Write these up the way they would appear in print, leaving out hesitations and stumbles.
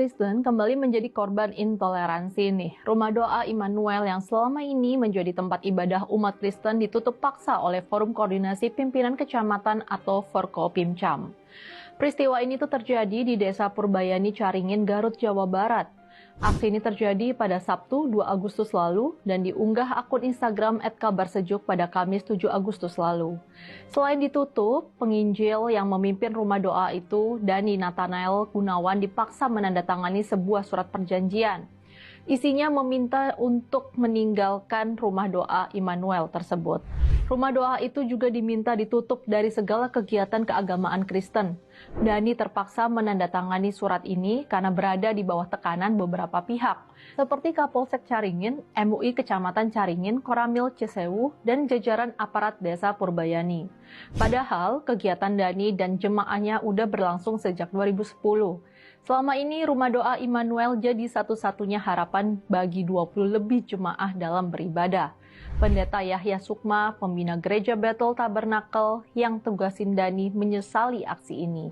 Kristen kembali menjadi korban intoleransi nih. Rumah doa Immanuel yang selama ini menjadi tempat ibadah umat Kristen ditutup paksa oleh Forum Koordinasi Pimpinan Kecamatan atau Forkopimcam. Peristiwa ini tuh terjadi di Desa Purbayani, Caringin, Garut, Jawa Barat. Aksi ini terjadi pada Sabtu 2 Agustus lalu dan diunggah akun Instagram @kabarsejuk pada Kamis 7 Agustus lalu. Selain ditutup, penginjil yang memimpin rumah doa itu, Dani Nathanael Gunawan, dipaksa menandatangani sebuah surat perjanjian. Isinya meminta untuk meninggalkan rumah doa Immanuel tersebut. Rumah doa itu juga diminta ditutup dari segala kegiatan keagamaan Kristen. Dani terpaksa menandatangani surat ini karena berada di bawah tekanan beberapa pihak, seperti Kapolsek Caringin, MUI Kecamatan Caringin, Koramil Cisewu, dan jajaran aparat Desa Purbayani. Padahal kegiatan Dani dan jemaahnya udah berlangsung sejak 2010. Selama ini rumah doa Immanuel jadi satu-satunya harapan bagi 20 lebih jemaah dalam beribadah. Pendeta Yahya Sukma, pembina gereja Bethel Tabernakel yang tugasin Dani, menyesali aksi ini.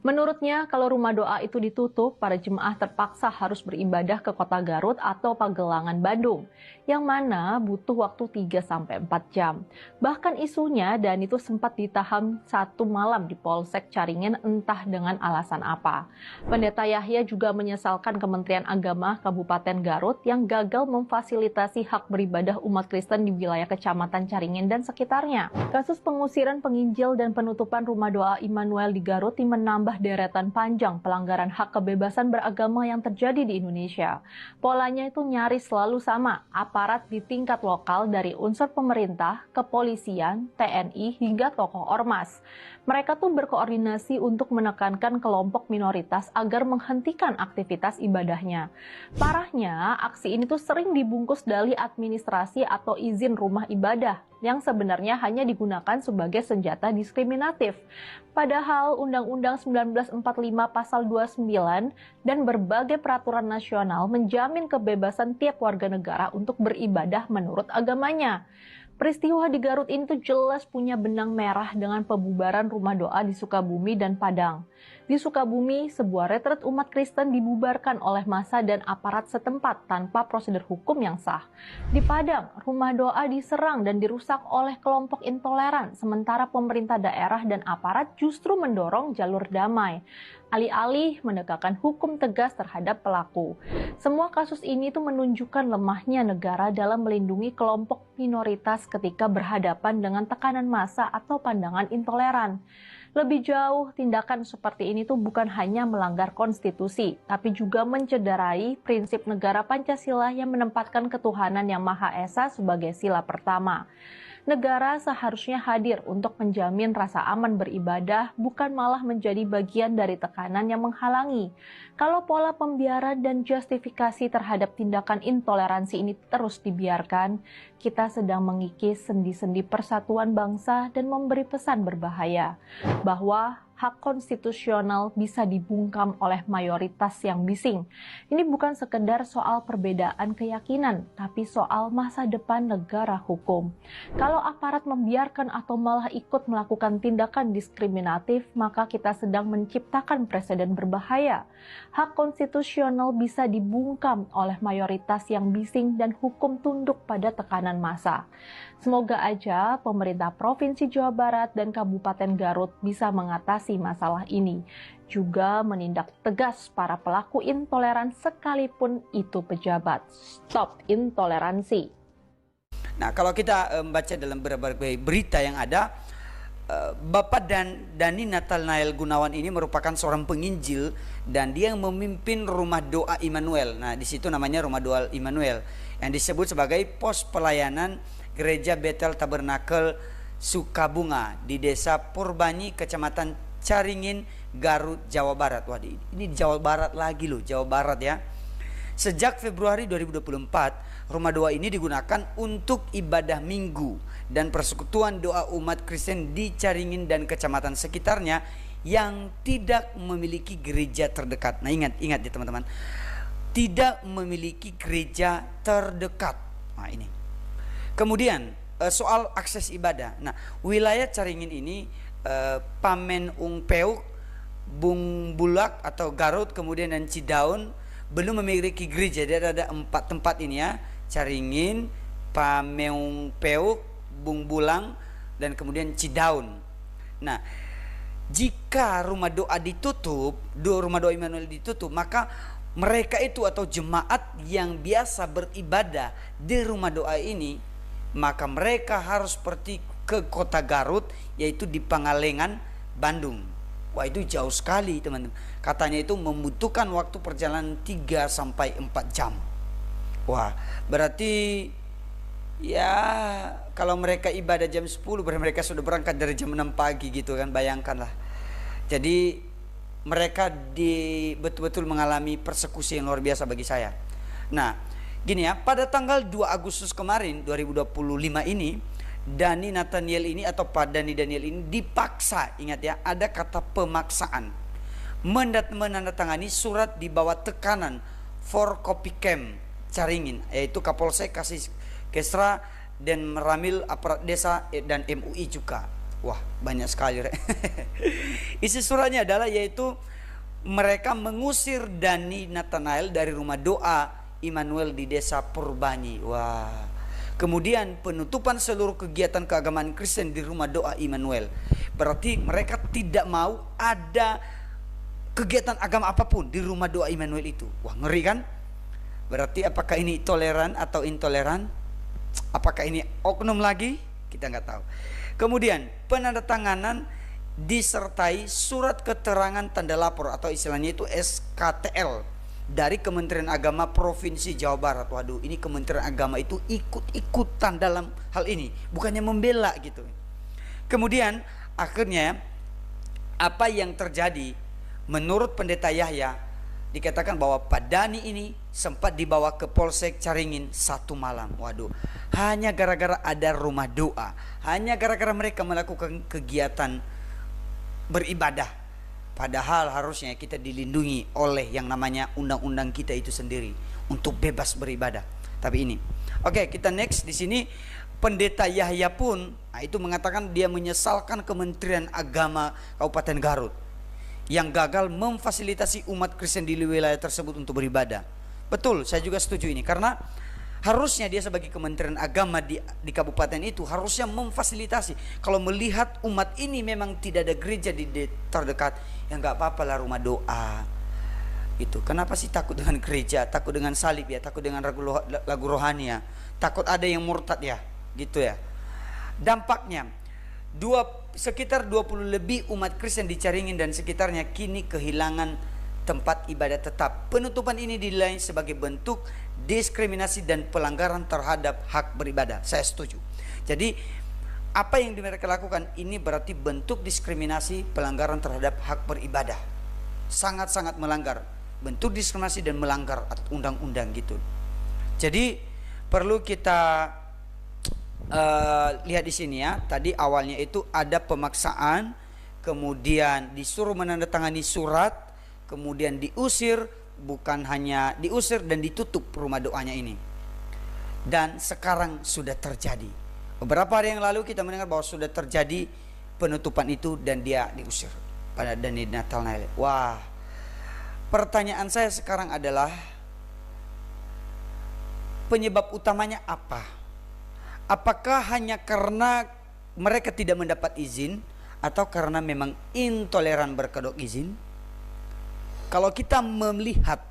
Menurutnya, kalau rumah doa itu ditutup, para jemaah terpaksa harus beribadah ke kota Garut atau Pagelangan, Bandung, yang mana butuh waktu 3-4 jam. Bahkan isunya, Dani itu sempat ditahan 1 malam di Polsek Caringin, entah dengan alasan apa. Pendeta Yahya juga menyesalkan Kementerian Agama Kabupaten Garut yang gagal memfasilitasi hak beribadah umat Kristen di wilayah Kecamatan Caringin dan sekitarnya. Kasus pengusiran penginjil dan penutupan rumah doa Immanuel di Garut menambah deretan panjang pelanggaran hak kebebasan beragama yang terjadi di Indonesia. Polanya itu nyaris selalu sama, aparat di tingkat lokal dari unsur pemerintah, kepolisian, TNI, hingga tokoh ormas. Mereka tuh berkoordinasi untuk menekankan kelompok minoritas agar menghentikan aktivitas ibadahnya. Parahnya, aksi ini tuh sering dibungkus dalih administrasi atau izin rumah ibadah, yang sebenarnya hanya digunakan sebagai senjata diskriminatif. Padahal Undang-Undang 1945 Pasal 29 dan berbagai peraturan nasional menjamin kebebasan tiap warga negara untuk beribadah menurut agamanya. Peristiwa di Garut ini tuh jelas punya benang merah dengan pembubaran rumah doa di Sukabumi dan Padang. Di Sukabumi, sebuah retret umat Kristen dibubarkan oleh massa dan aparat setempat tanpa prosedur hukum yang sah. Di Padang, rumah doa diserang dan dirusak oleh kelompok intoleran, sementara pemerintah daerah dan aparat justru mendorong jalur damai, alih-alih menegakkan hukum tegas terhadap pelaku. Semua kasus ini tuh menunjukkan lemahnya negara dalam melindungi kelompok minoritas ketika berhadapan dengan tekanan massa atau pandangan intoleran. Lebih jauh, tindakan seperti ini tuh bukan hanya melanggar konstitusi, tapi juga mencederai prinsip negara Pancasila yang menempatkan ketuhanan yang Maha Esa sebagai sila pertama. Negara seharusnya hadir untuk menjamin rasa aman beribadah, bukan malah menjadi bagian dari tekanan yang menghalangi. Kalau pola pembiaran dan justifikasi terhadap tindakan intoleransi ini terus dibiarkan, kita sedang mengikis sendi-sendi persatuan bangsa dan memberi pesan berbahaya, bahwa hak konstitusional bisa dibungkam oleh mayoritas yang bising. Ini bukan sekedar soal perbedaan keyakinan, tapi soal masa depan negara hukum. Kalau aparat membiarkan atau malah ikut melakukan tindakan diskriminatif, maka kita sedang menciptakan preseden berbahaya. Hak konstitusional bisa dibungkam oleh mayoritas yang bising dan hukum tunduk pada tekanan massa. Semoga aja pemerintah Provinsi Jawa Barat dan Kabupaten Garut bisa mengatasi masalah ini, juga menindak tegas para pelaku intoleran sekalipun itu pejabat. Stop intoleransi. Nah, kalau kita membaca dalam berbagai berita yang ada, Bapak Dani Nathanael Gunawan ini merupakan seorang penginjil dan dia yang memimpin rumah doa Immanuel. Nah, di situ namanya rumah doa Immanuel yang disebut sebagai pos pelayanan Gereja Bethel Tabernakel Sukabunga di Desa Purbani, Kecamatan Caringin, Garut, Jawa Barat. Wah, ini Jawa Barat lagi loh, Jawa Barat ya. Sejak Februari 2024, rumah doa ini digunakan untuk ibadah minggu dan persekutuan doa umat Kristen di Caringin dan kecamatan sekitarnya yang tidak memiliki gereja terdekat. Nah, ingat ya teman-teman, tidak memiliki gereja terdekat. Nah, ini. Kemudian soal akses ibadah. Nah, wilayah Caringin ini Pamenung Peuk Bung Bulak atau Garut, kemudian dan Cidaun belum memiliki gereja. Jadi ada 4 tempat ini ya, Caringin, Pameung Peuk, Bung Bulang, dan kemudian Cidaun. Nah, jika rumah doa ditutup, rumah doa Immanuel ditutup, maka mereka itu atau jemaat yang biasa beribadah di rumah doa ini, maka mereka harus pergi ke kota Garut, yaitu di Pangalengan, Bandung. Wah, itu jauh sekali teman-teman. Katanya itu membutuhkan waktu perjalanan 3 sampai 4 jam. Wah, berarti ya kalau mereka ibadah jam 10, berarti mereka sudah berangkat dari jam 6 pagi gitu kan, bayangkanlah. Jadi mereka betul-betul mengalami persekusi yang luar biasa bagi saya. Nah, gini ya, pada tanggal 2 Agustus kemarin 2025 ini, Dhani Nathaniel ini atau Pak Dhani Daniel ini dipaksa, ingat ya, ada kata pemaksaan, menandatangani surat di bawah tekanan Forkopimcam Caringin, yaitu Kapolsek, Kasih Kesra, dan Meramil Aparat Desa, dan MUI juga. Wah, banyak sekali. Isi suratnya adalah yaitu mereka mengusir Dhani Nathaniel dari rumah doa Immanuel di Desa Purbanyi. Wah. Kemudian penutupan seluruh kegiatan keagamaan Kristen di rumah doa Immanuel. Berarti mereka tidak mau ada kegiatan agama apapun di rumah doa Immanuel itu. Wah, ngeri kan? Berarti apakah ini toleran atau intoleran? Apakah ini oknum lagi? Kita nggak tahu. Kemudian penandatanganan disertai surat keterangan tanda lapor atau istilahnya itu SKTL dari Kementerian Agama Provinsi Jawa Barat. Waduh, ini Kementerian Agama itu ikut-ikutan dalam hal ini, bukannya membela gitu. Kemudian akhirnya apa yang terjadi? Menurut Pendeta Yahya, dikatakan bahwa Pak Dhani ini sempat dibawa ke Polsek Caringin 1 malam. Waduh, hanya gara-gara ada rumah doa, hanya gara-gara mereka melakukan kegiatan beribadah. Padahal harusnya kita dilindungi oleh yang namanya undang-undang kita itu sendiri untuk bebas beribadah. Tapi ini, oke, kita next di sini. Pendeta Yahya pun itu mengatakan dia menyesalkan Kementerian Agama Kabupaten Garut yang gagal memfasilitasi umat Kristen di wilayah tersebut untuk beribadah. Betul, saya juga setuju ini, karena harusnya dia sebagai Kementerian Agama di kabupaten itu harusnya memfasilitasi. Kalau melihat umat ini memang tidak ada gereja di terdekat, ya nggak apa-apa lah rumah doa gitu. Kenapa sih takut dengan gereja, takut dengan salib ya, takut dengan lagu rohani ya, takut ada yang murtad ya, gitu ya. Dampaknya sekitar 20 lebih umat Kristen di Caringin dan sekitarnya kini kehilangan tempat ibadah tetap. Penutupan ini dinilai sebagai bentuk diskriminasi dan pelanggaran terhadap hak beribadah. Saya setuju. Jadi apa yang mereka lakukan ini berarti bentuk diskriminasi, pelanggaran terhadap hak beribadah. Sangat-sangat melanggar, bentuk diskriminasi dan melanggar undang-undang gitu. Jadi perlu kita lihat di sini ya. Tadi awalnya itu ada pemaksaan, kemudian disuruh menandatangani surat, kemudian diusir, bukan hanya diusir dan ditutup rumah doanya ini. Dan sekarang sudah terjadi. Beberapa hari yang lalu kita mendengar bahwa sudah terjadi penutupan itu dan dia diusir pada Dhani Nathaniel. Wah, pertanyaan saya sekarang adalah penyebab utamanya apa? Apakah hanya karena mereka tidak mendapat izin atau karena memang intoleran berkedok izin? Kalau kita melihat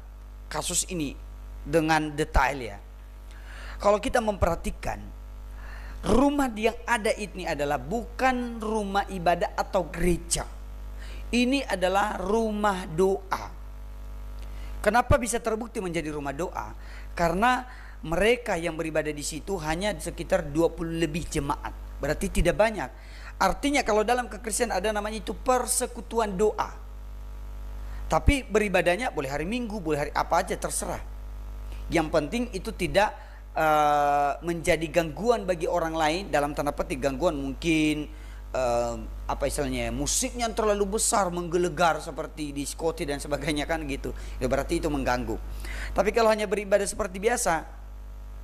kasus ini dengan detail ya, kalau kita memperhatikan, rumah yang ada ini adalah bukan rumah ibadah atau gereja. Ini adalah rumah doa. Kenapa bisa terbukti menjadi rumah doa? Karena mereka yang beribadah di situ hanya sekitar 20 lebih jemaat. Berarti tidak banyak. Artinya kalau dalam kekristenan ada namanya itu persekutuan doa. Tapi beribadahnya boleh hari Minggu, boleh hari apa aja, terserah. Yang penting itu tidak menjadi gangguan bagi orang lain. Dalam tanda petik gangguan mungkin apa istilahnya, musiknya terlalu besar, menggelegar seperti diskoti dan sebagainya kan gitu. Ya berarti itu mengganggu. Tapi kalau hanya beribadah seperti biasa,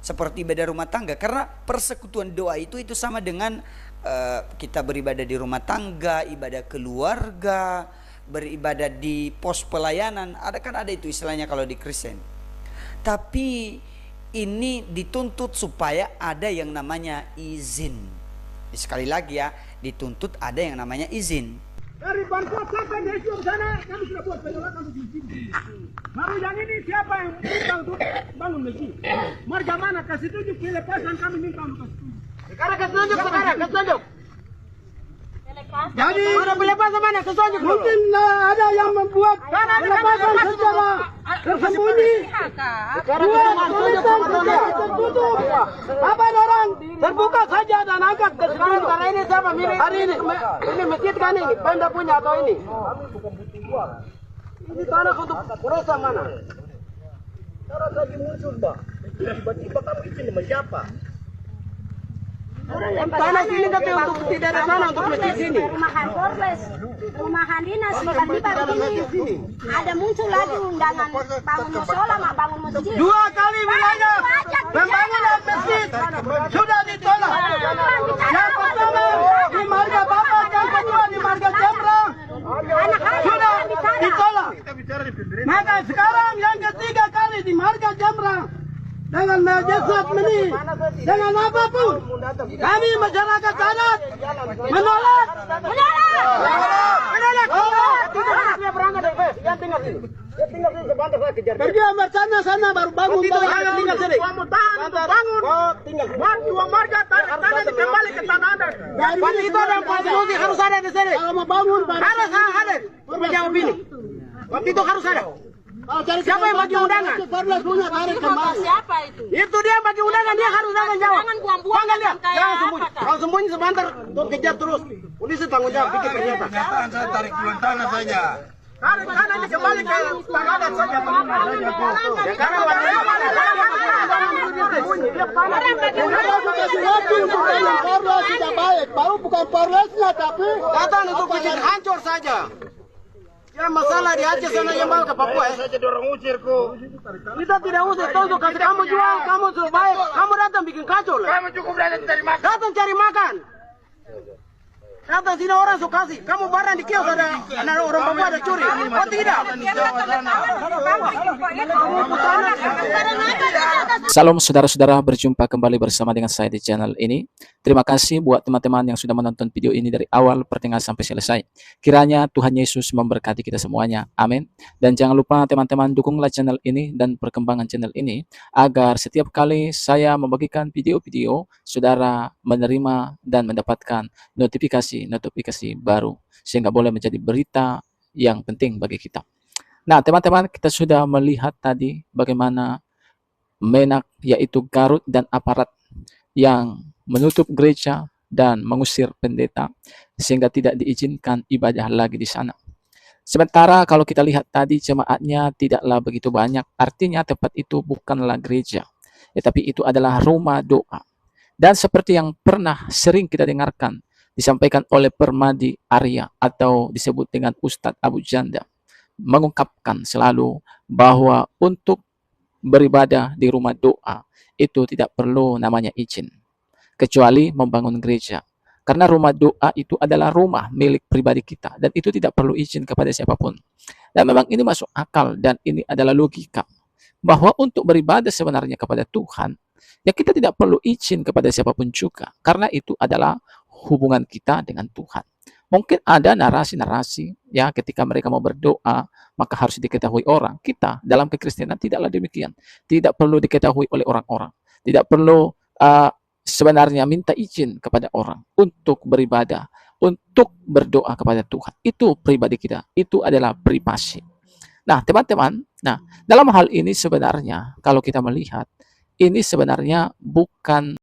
seperti ibadah rumah tangga, karena persekutuan doa itu sama dengan kita beribadah di rumah tangga, ibadah keluarga, beribadah di pos pelayanan, ada itu istilahnya kalau di Kristen. Tapi ini dituntut supaya ada yang namanya izin. Sekali lagi ya, dituntut ada yang namanya izin. Dari Bangkok sampai Desium sana kami sudah buat penolakan untuk masjid. Baru yang ini siapa yang minta untuk bangun masjid? Marga mana kasih tunjuk pelepasan kami minta untuk kasih tunjuk. Sekarang kasih tunjuk, sekarang kasih tunjuk. Jadi ada pelepasan mana? Kasih tunjuk. Mungkin ada yang membuat pelepasan secara tersembunyi. Dua tulisan tertutup. Apa orang terbuka saja dan angkat ke sekarang ini siapa milik? Hari ini masjid kan ini, Pemda punya atau ini? Ini tanah untuk perosa mana? Cara lagi muncul, Mbak. Tiba-tiba kamu izin dengan siapa? Tanah sini tapi untuk tidak ada tanah untuk masjid sini. Rumahan Polres, rumahan dinas, tiba-tiba begini. Ada muncul lagi undangan bangun musola, bangun masjid. 2 kali wilayah pembangunan masjid sudah ditolak. Yang pertama di marga Bapak, yang kedua di marga Jamrang sudah ditolak. Maka sekarang yang ketiga kali di marga Jamrang dengan majlisat ini, dengan apapun, kami masyarakat adat menolak. Pergi ambil sana baru bangun. Tinggal sini. Bangun. Buat 2 marga tanah dikembali ke tanah Anda. Waktu itu ada konstitusi harus ada di sini. Kalau mau bangun harus ada. Menjawab ini. Waktu itu harus ada. Siapa yang bagi undangan? Siapa itu? Itu dia bagi undangan, dia harus tanggung jawab. Jangan buang-buang. Panggil dia. Jangan sembunyi. Kalau sembunyi sebentar, untuk kejar terus. Polisi tanggung jawab, bikin pernyataan. Pernyataan saya tarik pulang tanah saja. Tarik tanah ini kembali ke tanah adat saja. Tidak baik, baru bukan Polresnya tapi datang untuk bikin hancur saja. Ya masalah di Aceh sana yang bawa ke Papua ya. Saja dorong usirku. Kita tidak usir, tonton kasih kamu jual, kamu suruh baik, kamu datang bikin kacau lah. Kamu cukup datang cari makan. Datang cari makan. Datang sini orang suka kasih, kamu barang di kios ada orang Papua ada curi. Oh tidak. Salam saudara-saudara, berjumpa kembali bersama dengan saya di channel ini. Terima kasih buat teman-teman yang sudah menonton video ini dari awal pertengahan sampai selesai. Kiranya Tuhan Yesus memberkati kita semuanya. Amin. Dan jangan lupa teman-teman dukunglah channel ini dan perkembangan channel ini agar setiap kali saya membagikan video-video, saudara menerima dan mendapatkan notifikasi baru sehingga boleh menjadi berita yang penting bagi kita. Nah, teman-teman, kita sudah melihat tadi bagaimana Menak, yaitu Garut dan aparat yang menutup gereja dan mengusir pendeta sehingga tidak diizinkan ibadah lagi di sana. Sementara kalau kita lihat tadi jemaatnya tidaklah begitu banyak, artinya tempat itu bukanlah gereja, tetapi itu adalah rumah doa. Dan seperti yang pernah sering kita dengarkan disampaikan oleh Permadi Arya atau disebut dengan Ustadz Abu Janda, mengungkapkan selalu bahwa untuk beribadah di rumah doa itu tidak perlu namanya izin kecuali membangun gereja, karena rumah doa itu adalah rumah milik pribadi kita dan itu tidak perlu izin kepada siapapun. Dan memang ini masuk akal dan ini adalah logika bahwa untuk beribadah sebenarnya kepada Tuhan ya kita tidak perlu izin kepada siapapun juga, karena itu adalah hubungan kita dengan Tuhan. Mungkin ada narasi-narasi ya ketika mereka mau berdoa maka harus diketahui orang. Kita dalam kekristenan tidaklah demikian. Tidak perlu diketahui oleh orang-orang. Tidak perlu sebenarnya minta izin kepada orang untuk beribadah, untuk berdoa kepada Tuhan. Itu pribadi kita. Itu adalah privasi. Nah, teman-teman, dalam hal ini sebenarnya kalau kita melihat ini sebenarnya bukan